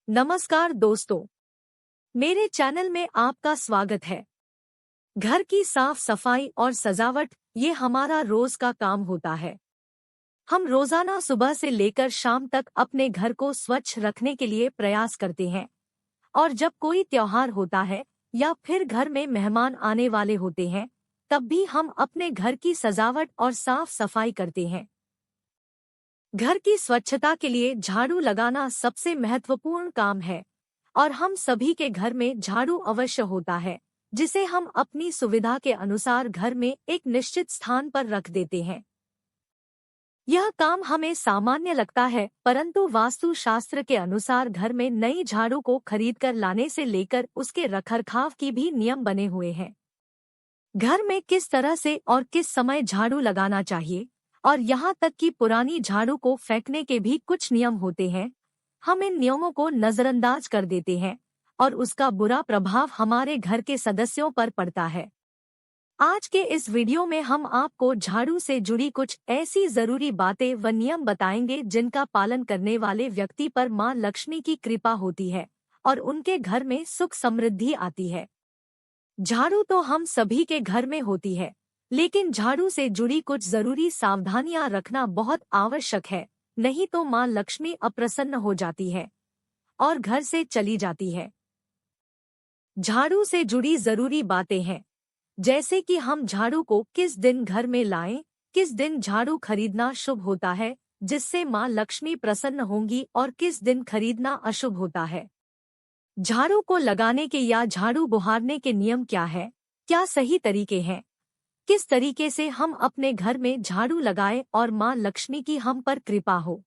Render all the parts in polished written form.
नमस्कार दोस्तों, मेरे चैनल में आपका स्वागत है। घर की साफ सफाई और सजावट ये हमारा रोज का काम होता है। हम रोजाना सुबह से लेकर शाम तक अपने घर को स्वच्छ रखने के लिए प्रयास करते हैं और जब कोई त्योहार होता है या फिर घर में मेहमान आने वाले होते हैं, तब भी हम अपने घर की सजावट और साफ सफाई करते हैं। घर की स्वच्छता के लिए झाड़ू लगाना सबसे महत्वपूर्ण काम है और हम सभी के घर में झाड़ू अवश्य होता है, जिसे हम अपनी सुविधा के अनुसार घर में एक निश्चित स्थान पर रख देते हैं। यह काम हमें सामान्य लगता है, परंतु वास्तुशास्त्र के अनुसार घर में नई झाड़ू को खरीदकर लाने से लेकर उसके रखरखाव की भी नियम बने हुए हैं। घर में किस तरह से और किस समय झाड़ू लगाना चाहिए और यहाँ तक कि पुरानी झाड़ू को फेंकने के भी कुछ नियम होते हैं। हम इन नियमों को नजरअंदाज कर देते हैं और उसका बुरा प्रभाव हमारे घर के सदस्यों पर पड़ता है। आज के इस वीडियो में हम आपको झाड़ू से जुड़ी कुछ ऐसी जरूरी बातें व नियम बताएंगे जिनका पालन करने वाले व्यक्ति पर मां लक्ष्मी की कृपा होती है और उनके घर में सुख समृद्धि आती है। झाड़ू तो हम सभी के घर में होती है, लेकिन झाड़ू से जुड़ी कुछ जरूरी सावधानियां रखना बहुत आवश्यक है, नहीं तो मां लक्ष्मी अप्रसन्न हो जाती है और घर से चली जाती है। झाड़ू से जुड़ी जरूरी बातें हैं, जैसे कि हम झाड़ू को किस दिन घर में लाएं, किस दिन झाड़ू खरीदना शुभ होता है जिससे मां लक्ष्मी प्रसन्न होंगी और किस दिन खरीदना अशुभ होता है। झाड़ू को लगाने के या झाड़ू बुहारने के नियम क्या है, क्या सही तरीके हैं, किस तरीके से हम अपने घर में झाड़ू लगाएं और मां लक्ष्मी की हम पर कृपा हो।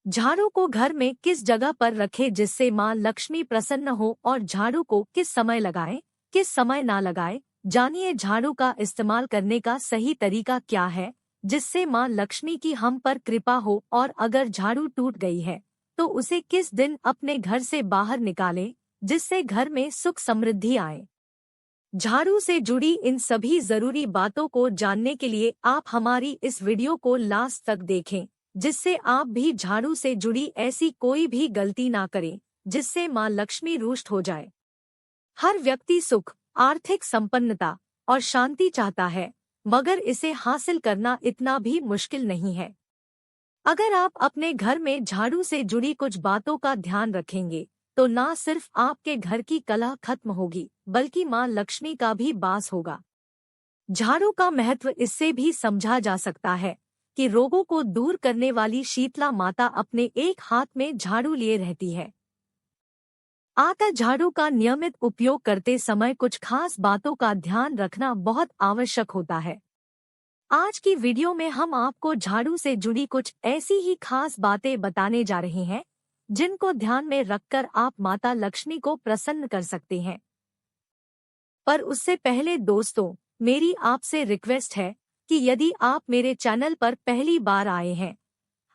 झाड़ू को घर में किस जगह पर रखें जिससे मां लक्ष्मी प्रसन्न हो और झाड़ू को किस समय लगाएं, किस समय ना लगाएं। जानिए झाड़ू का इस्तेमाल करने का सही तरीका क्या है जिससे मां लक्ष्मी की हम पर कृपा हो, और अगर झाड़ू टूट गई है तो उसे किस दिन अपने घर से बाहर निकालें जिससे घर में सुख समृद्धि आए। झाड़ू से जुड़ी इन सभी जरूरी बातों को जानने के लिए आप हमारी इस वीडियो को लास्ट तक देखें, जिससे आप भी झाड़ू से जुड़ी ऐसी कोई भी गलती ना करें जिससे मां लक्ष्मी रुष्ट हो जाए। हर व्यक्ति सुख, आर्थिक संपन्नता और शांति चाहता है, मगर इसे हासिल करना इतना भी मुश्किल नहीं है। अगर आप अपने घर में झाड़ू से जुड़ी कुछ बातों का ध्यान रखेंगे तो ना सिर्फ आपके घर की कलह खत्म होगी, बल्कि मां लक्ष्मी का भी वास होगा। झाड़ू का महत्व इससे भी समझा जा सकता है कि रोगों को दूर करने वाली शीतला माता अपने एक हाथ में झाड़ू लिए रहती है। आता झाड़ू का नियमित उपयोग करते समय कुछ खास बातों का ध्यान रखना बहुत आवश्यक होता है। आज की वीडियो में हम आपको झाड़ू से जुड़ी कुछ ऐसी ही खास बातें बताने जा रहे हैं जिनको ध्यान में रखकर आप माता लक्ष्मी को प्रसन्न कर सकते हैं। पर उससे पहले दोस्तों, मेरी आपसे रिक्वेस्ट है कि यदि आप मेरे चैनल पर पहली बार आए हैं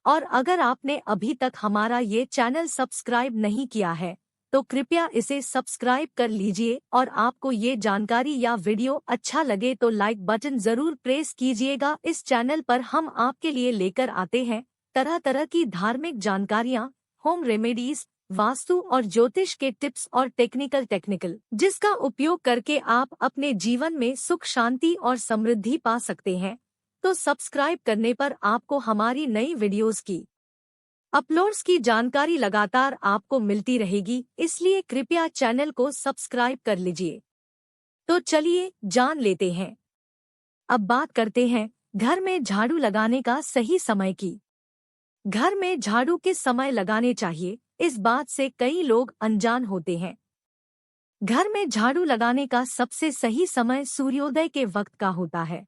और अगर आपने अभी तक हमारा ये चैनल सब्सक्राइब नहीं किया है तो कृपया इसे सब्सक्राइब कर लीजिए, और आपको ये जानकारी या वीडियो अच्छा लगे तो लाइक बटन जरूर प्रेस कीजिएगा। इस चैनल पर हम आपके लिए लेकर आते हैं तरह तरह की धार्मिक जानकारियाँ, होम रेमेडीज, वास्तु और ज्योतिष के टिप्स और टेक्निकल जिसका उपयोग करके आप अपने जीवन में सुख, शांति और समृद्धि पा सकते हैं। तो सब्सक्राइब करने पर आपको हमारी नई वीडियोस की अपलोड्स की जानकारी लगातार आपको मिलती रहेगी, इसलिए कृपया चैनल को सब्सक्राइब कर लीजिए। तो चलिए जान लेते हैं। अब बात करते हैं घर में झाड़ू लगाने का सही समय की। घर में झाड़ू किस समय लगाने चाहिए, इस बात से कई लोग अनजान होते हैं। घर में झाड़ू लगाने का सबसे सही समय सूर्योदय के वक्त का होता है।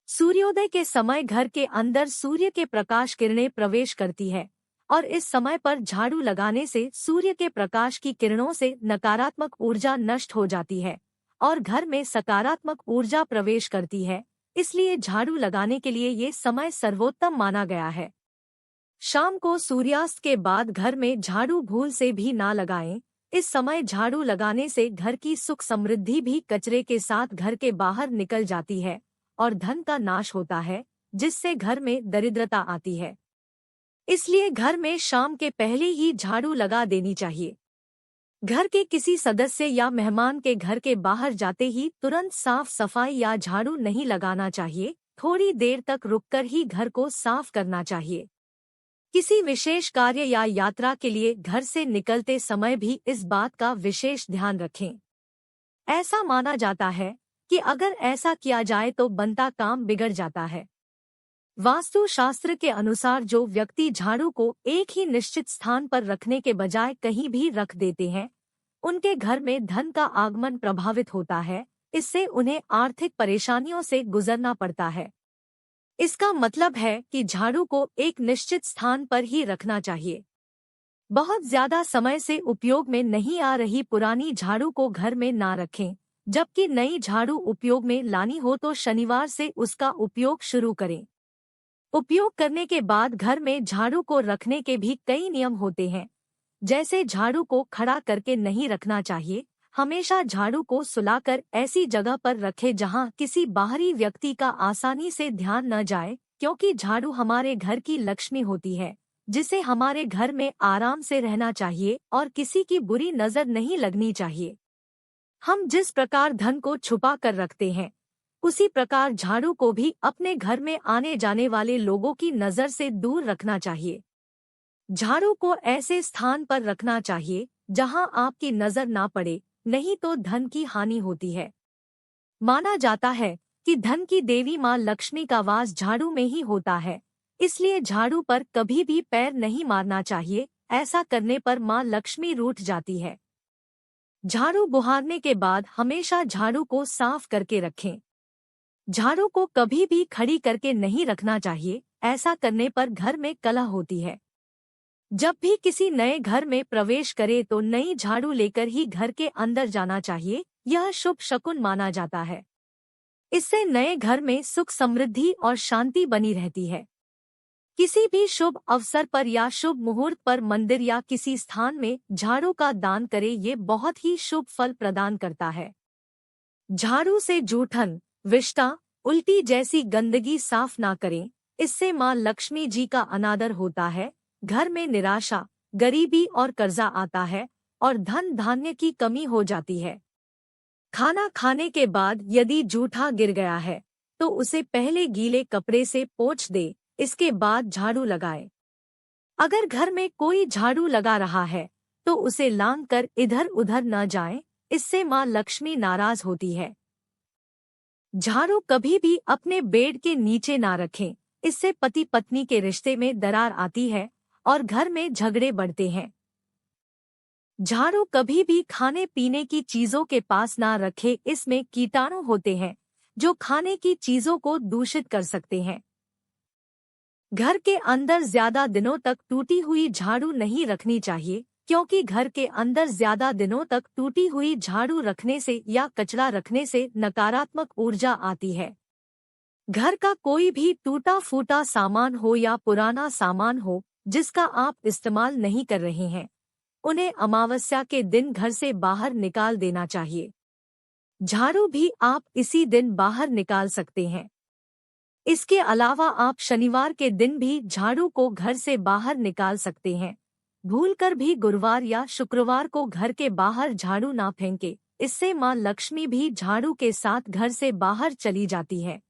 सूर्योदय के समय घर के अंदर सूर्य के प्रकाश किरणें प्रवेश करती है और इस समय पर झाड़ू लगाने से सूर्य के प्रकाश की किरणों से नकारात्मक ऊर्जा नष्ट हो जाती है और घर में सकारात्मक ऊर्जा प्रवेश करती है। इसलिए झाड़ू लगाने के लिए ये समय सर्वोत्तम माना गया है। शाम को सूर्यास्त के बाद घर में झाड़ू भूल से भी ना लगाएं। इस समय झाड़ू लगाने से घर की सुख समृद्धि भी कचरे के साथ घर के बाहर निकल जाती है और धन का नाश होता है, जिससे घर में दरिद्रता आती है। इसलिए घर में शाम के पहले ही झाड़ू लगा देनी चाहिए। घर के किसी सदस्य या मेहमान के घर के बाहर जाते ही तुरंत साफ सफाई या झाड़ू नहीं लगाना चाहिए, थोड़ी देर तक रुककर ही घर को साफ करना चाहिए। किसी विशेष कार्य या यात्रा के लिए घर से निकलते समय भी इस बात का विशेष ध्यान रखें। ऐसा माना जाता है कि अगर ऐसा किया जाए तो बनता काम बिगड़ जाता है। वास्तु शास्त्र के अनुसार जो व्यक्ति झाड़ू को एक ही निश्चित स्थान पर रखने के बजाय कहीं भी रख देते हैं, उनके घर में धन का आगमन प्रभावित होता है। इससे उन्हें आर्थिक परेशानियों से गुजरना पड़ता है। इसका मतलब है कि झाड़ू को एक निश्चित स्थान पर ही रखना चाहिए। बहुत ज्यादा समय से उपयोग में नहीं आ रही पुरानी झाड़ू को घर में ना रखें, जबकि नई झाड़ू उपयोग में लानी हो तो शनिवार से उसका उपयोग शुरू करें। उपयोग करने के बाद घर में झाड़ू को रखने के भी कई नियम होते हैं, जैसे झाड़ू को खड़ा करके नहीं रखना चाहिए। हमेशा झाड़ू को सुलाकर ऐसी जगह पर रखें जहां किसी बाहरी व्यक्ति का आसानी से ध्यान न जाए, क्योंकि झाड़ू हमारे घर की लक्ष्मी होती है, जिसे हमारे घर में आराम से रहना चाहिए और किसी की बुरी नजर नहीं लगनी चाहिए। हम जिस प्रकार धन को छुपा कर रखते हैं, उसी प्रकार झाड़ू को भी अपने घर में आने जाने वाले लोगों की नजर से दूर रखना चाहिए। झाड़ू को ऐसे स्थान पर रखना चाहिए जहां आपकी नजर ना पड़े, नहीं तो धन की हानि होती है। माना जाता है कि धन की देवी मां लक्ष्मी का वास झाड़ू में ही होता है, इसलिए झाड़ू पर कभी भी पैर नहीं मारना चाहिए। ऐसा करने पर मां लक्ष्मी रूठ जाती है। झाड़ू बुहारने के बाद हमेशा झाड़ू को साफ करके रखें। झाड़ू को कभी भी खड़ी करके नहीं रखना चाहिए, ऐसा करने पर घर में कलह होती है। जब भी किसी नए घर में प्रवेश करे तो नई झाड़ू लेकर ही घर के अंदर जाना चाहिए, यह शुभ शकुन माना जाता है। इससे नए घर में सुख समृद्धि और शांति बनी रहती है। किसी भी शुभ अवसर पर या शुभ मुहूर्त पर मंदिर या किसी स्थान में झाड़ू का दान करे, ये बहुत ही शुभ फल प्रदान करता है। झाड़ू से जूठन, विष्ठा, उल्टी जैसी गंदगी साफ ना करें, इससे मां लक्ष्मी जी का अनादर होता है। घर में निराशा, गरीबी और कर्जा आता है और धन धान्य की कमी हो जाती है। खाना खाने के बाद यदि जूठा गिर गया है तो उसे पहले गीले कपड़े से पोंछ दे, इसके बाद झाड़ू लगाए। अगर घर में कोई झाड़ू लगा रहा है तो उसे लांग कर इधर उधर न जाएं, इससे मां लक्ष्मी नाराज होती है। झाड़ू कभी भी अपने बेड के नीचे ना रखें, इससे पति पत्नी के रिश्ते में दरार आती है और घर में झगड़े बढ़ते हैं। झाड़ू कभी भी खाने पीने की चीजों के पास ना रखें, इसमें कीटाणु होते हैं जो खाने की चीजों को दूषित कर सकते हैं। घर के अंदर ज्यादा दिनों तक टूटी हुई झाड़ू नहीं रखनी चाहिए, क्योंकि घर के अंदर ज्यादा दिनों तक टूटी हुई झाड़ू रखने से या कचरा रखने से नकारात्मक ऊर्जा आती है। घर का कोई भी टूटा फूटा सामान हो या पुराना सामान हो जिसका आप इस्तेमाल नहीं कर रहे हैं, उन्हें अमावस्या के दिन घर से बाहर निकाल देना चाहिए। झाड़ू भी आप इसी दिन बाहर निकाल सकते हैं। इसके अलावा आप शनिवार के दिन भी झाड़ू को घर से बाहर निकाल सकते हैं। भूलकर भी गुरुवार या शुक्रवार को घर के बाहर झाड़ू ना फेंके, इससे मां लक्ष्मी भी झाड़ू के साथ घर से बाहर चली जाती है।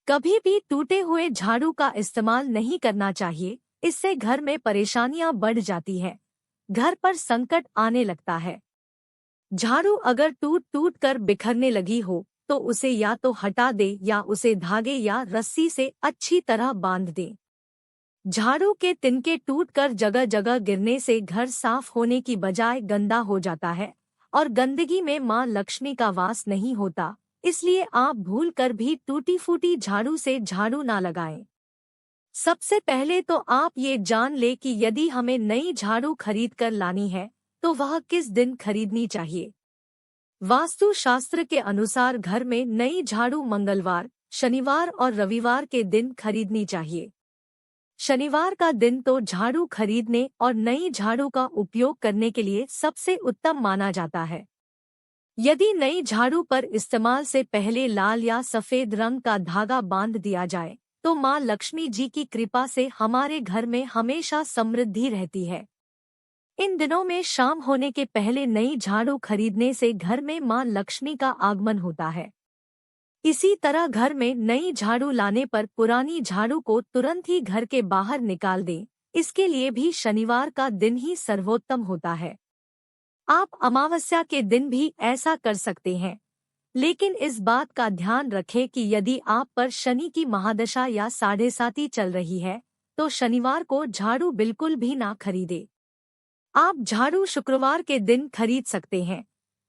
कभी भी टूटे हुए झाड़ू का इस्तेमाल नहीं करना चाहिए, इससे घर में परेशानियां बढ़ जाती है, घर पर संकट आने लगता है। झाड़ू अगर टूट टूट कर बिखरने लगी हो तो उसे या तो हटा दे या उसे धागे या रस्सी से अच्छी तरह बांध दे। झाड़ू के तिनके टूटकर जगह जगह गिरने से घर साफ होने की बजाय गंदा हो जाता है और गंदगी में मां लक्ष्मी का वास नहीं होता, इसलिए आप भूल कर भी टूटी फूटी झाड़ू से झाड़ू ना लगाएं। सबसे पहले तो आप ये जान ले कि यदि हमें नई झाड़ू खरीद कर लानी है तो वह किस दिन खरीदनी चाहिए। वास्तु शास्त्र के अनुसार घर में नई झाड़ू मंगलवार, शनिवार और रविवार के दिन खरीदनी चाहिए। शनिवार का दिन तो झाड़ू खरीदने और नई झाड़ू का उपयोग करने के लिए सबसे उत्तम माना जाता है। यदि नई झाड़ू पर इस्तेमाल से पहले लाल या सफेद रंग का धागा बांध दिया जाए तो माँ लक्ष्मी जी की कृपा से हमारे घर में हमेशा समृद्धि रहती है। इन दिनों में शाम होने के पहले नई झाड़ू खरीदने से घर में माँ लक्ष्मी का आगमन होता है। इसी तरह घर में नई झाड़ू लाने पर पुरानी झाड़ू को तुरंत ही घर के बाहर निकाल दें। इसके लिए भी शनिवार का दिन ही सर्वोत्तम होता है। आप अमावस्या के दिन भी ऐसा कर सकते हैं, लेकिन इस बात का ध्यान रखें कि यदि आप पर शनि की महादशा या साढ़े साती चल रही है तो शनिवार को झाड़ू बिल्कुल भी ना खरीदे। आप झाड़ू शुक्रवार के दिन खरीद सकते हैं,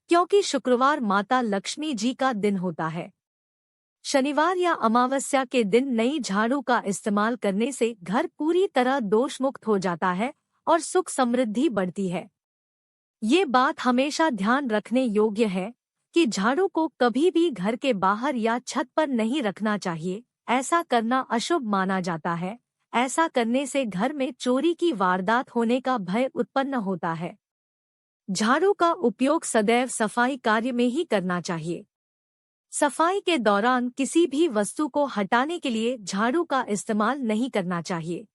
क्योंकि शुक्रवार माता लक्ष्मी जी का दिन होता है। शनिवार या अमावस्या के दिन नई झाड़ू का इस्तेमाल करने से घर पूरी तरह दोषमुक्त हो जाता है और सुख समृद्धि बढ़ती है। ये बात हमेशा ध्यान रखने योग्य है कि झाड़ू को कभी भी घर के बाहर या छत पर नहीं रखना चाहिए। ऐसा करना अशुभ माना जाता है। ऐसा करने से घर में चोरी की वारदात होने का भय उत्पन्न होता है। झाड़ू का उपयोग सदैव सफाई कार्य में ही करना चाहिए। सफाई के दौरान किसी भी वस्तु को हटाने के लिए झाड़ू का इस्तेमाल नहीं करना चाहिए।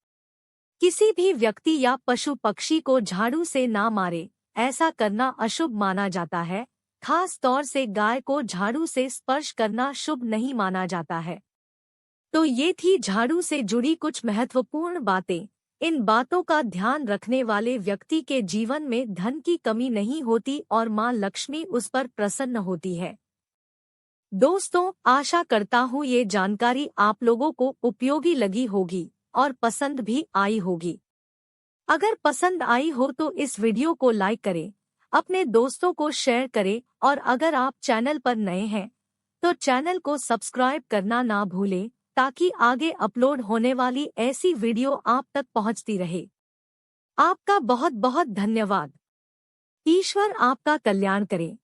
किसी भी व्यक्ति या पशु पक्षी को झाड़ू से ना मारे, ऐसा करना अशुभ माना जाता है। खास तौर से गाय को झाड़ू से स्पर्श करना शुभ नहीं माना जाता है। तो ये थी झाड़ू से जुड़ी कुछ महत्वपूर्ण बातें। इन बातों का ध्यान रखने वाले व्यक्ति के जीवन में धन की कमी नहीं होती और माँ लक्ष्मी उस पर प्रसन्न होती है। दोस्तों, आशा करता हूँ ये जानकारी आप लोगों को उपयोगी लगी होगी और पसंद भी आई होगी। अगर पसंद आई हो तो इस वीडियो को लाइक करें, अपने दोस्तों को शेयर करें और अगर आप चैनल पर नए हैं तो चैनल को सब्सक्राइब करना ना भूलें, ताकि आगे अपलोड होने वाली ऐसी वीडियो आप तक पहुंचती रहे। आपका बहुत बहुत धन्यवाद। ईश्वर आपका कल्याण करे।